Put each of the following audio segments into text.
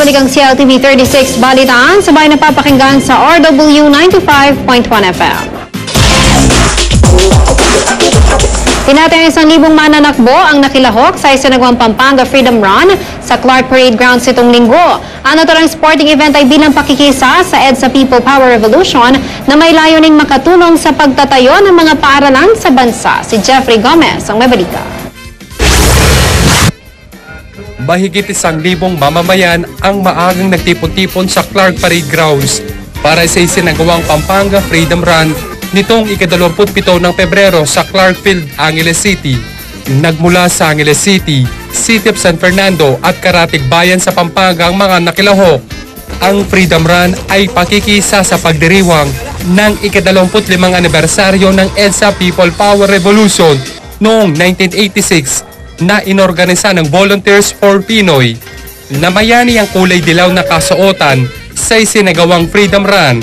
Nagbabalik ang CLTV 36 Balitaan, sabay na papakinggan sa RW 95.1 FM. Tinatayang 1,000 mananakbo ang nakilahok sa isinagawang Pampanga Freedom Run sa Clark Parade Grounds itong linggo. Ang naturang sporting event ay bilang pakikisa sa EDSA People Power Revolution na may layuning makatulong sa pagtatayo ng mga paaralan sa bansa. Si Jeffrey Gomez ang may balita. Mahigit 1,000 mamamayan ang maagang nagtipon-tipon sa Clark Parade Grounds para sa isinagawang Pampanga Freedom Run nitong ika-27 ng Pebrero sa Clarkfield, Angeles City. Nagmula sa Angeles City, City of San Fernando at Karatig Bayan sa Pampanga ang mga nakilahok. Ang Freedom Run ay pakikisa sa pagdiriwang ng ika-25 anibersaryo ng EDSA People Power Revolution noong 1986 na inorganisa ng Volunteers for Pinoy. Namayani ang kulay dilaw na kasuotan sa isinagawang Freedom Run.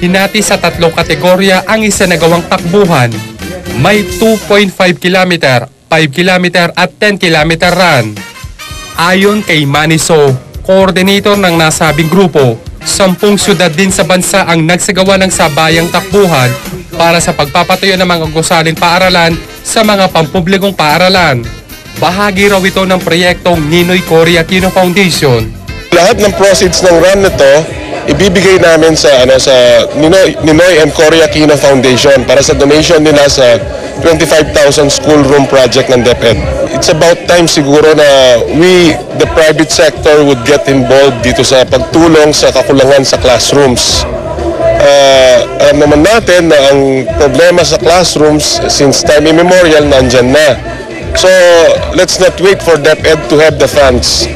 Hinati sa 3 kategorya ang isinagawang takbuhan. May 2.5 km, 5 km at 10 km run. Ayon kay Manny So, coordinator ng nasabing grupo, 10 syudad din sa bansa ang nagsagawa ng sabayang takbuhan para sa pagpapatayo ng mga gusaling paaralan sa mga pampublikong paaralan. Bahagi raw ito ng proyektong Ninoy Cory Aquino Foundation. Lahat ng proceeds ng run nito ibibigay namin sa Ninoy and Cory Aquino Foundation para sa donation nila sa 25,000 school room project ng DepEd. It's about time siguro na the private sector would get involved dito sa pagtulong sa kakulangan sa classrooms. Alam naman natin na ang problema sa classrooms since time immemorial nandyan na. So let's not wait for DepEd to have the funds.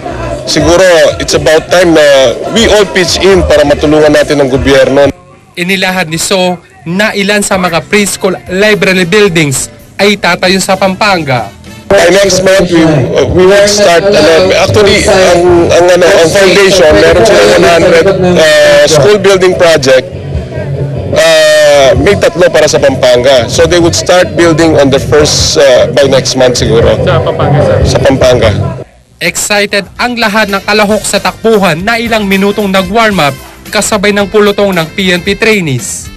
Siguro it's about time na we all pitch in para matulungan natin ang gobyerno. Inilahad ni So na ilan sa mga preschool library buildings ay tatayo sa Pampanga. By next month, we will start, actually, ang foundation, meron silang 100 school building project. May 3 para sa Pampanga. So they would start building on the first, by next month siguro. Sa Pampanga. Excited ang lahat ng kalahok sa takbuhan na ilang minutong nag-warm up kasabay ng pulutong ng PNP trainees.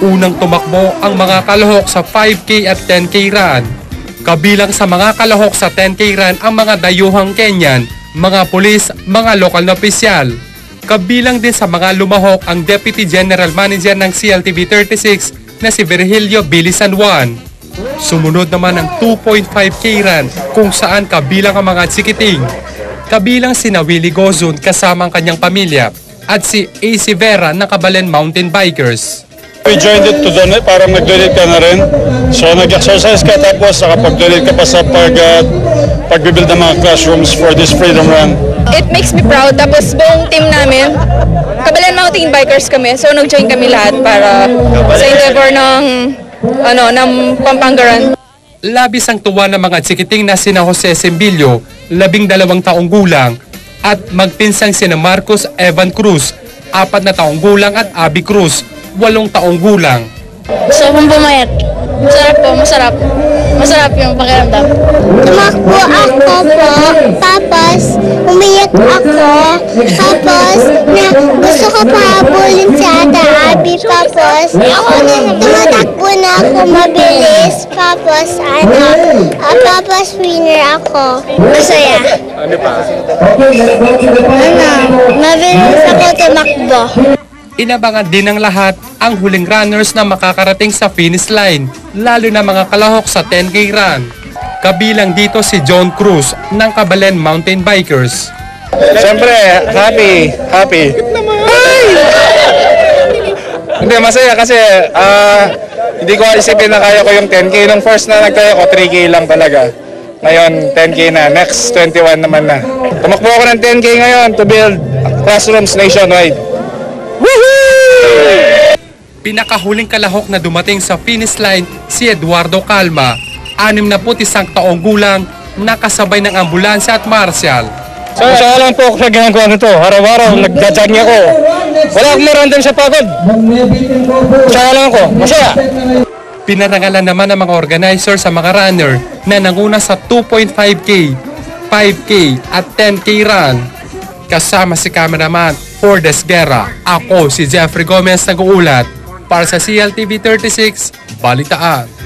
Unang tumakbo ang mga kalahok sa 5K at 10K run. Kabilang sa mga kalahok sa 10K run ang mga dayuhang Kenyan, mga pulis, mga lokal na opisyal. Kabilang din sa mga lumahok ang Deputy General Manager ng CLTV 36 na si Virgilio Billy San Juan. Sumunod naman ang 2.5K run kung saan kabilang ang mga tsikiting. Kabilang si Willie Gozun kasama ang kanyang pamilya at si AC Vera ng Kabalen Mountain Bikers. We joined it to donate, parang nag-donate ka na rin. So nag-exercise ka tapos nakapag-donate ka pa sa pag-build ng mga classrooms for this Freedom Run. It makes me proud. Tapos buong team namin, Kabalen Mountain Bikers kami. So nag-join kami lahat para sa endeavor ng Pampanga Run. Labis ang tuwa ng mga tsikiting na sina Jose Sembilio, 12 taong gulang, at magpinsang sina Marcos Evan Cruz, 4 na taong gulang at Abby Cruz, 8 taong gulang. Gusto kong bumayat. Masarap po, masarap. Masarap yung pakiramdam. Tumakbo ako po, tapos umiyak ako, tapos gusto ko pahabulin si Ate Abby, tapos tumatakbo na ako mabilis, tapos tapos winner ako. Masaya. Ano pa? Mabilis ako tumakbo. Inabangan din ng lahat ang huling runners na makakarating sa finish line, lalo na mga kalahok sa 10K run. Kabilang dito si John Cruz ng Kabalen Mountain Bikers. Siyempre, happy. Hindi, masaya kasi hindi ko isipin na kaya ko yung 10K. Nung first na nagkaya ko, 3K lang talaga. Ngayon, 10K na. Next, 21 naman na. Tumakbo ako ng 10K ngayon to build classrooms nationwide. Pinakahuling kalahok na dumating sa finish line si Eduardo Calma, 61 taong gulang, nakasabay ng ambulansya at marshal. Masaya lang po ako sa ginagawa nito. Araw-araw, nagja-jogging ako. Wala akong maramdam sa pagod. Masaya lang ako. Masaya. Pinarangalan naman ng mga organizer sa mga runner na nanguna sa 2.5K, 5K at 10K run. kasama si cameraman Fordes Guerra. Ako si Jeffrey Gomez nag-uulat para sa CLTV 36 Balitaan.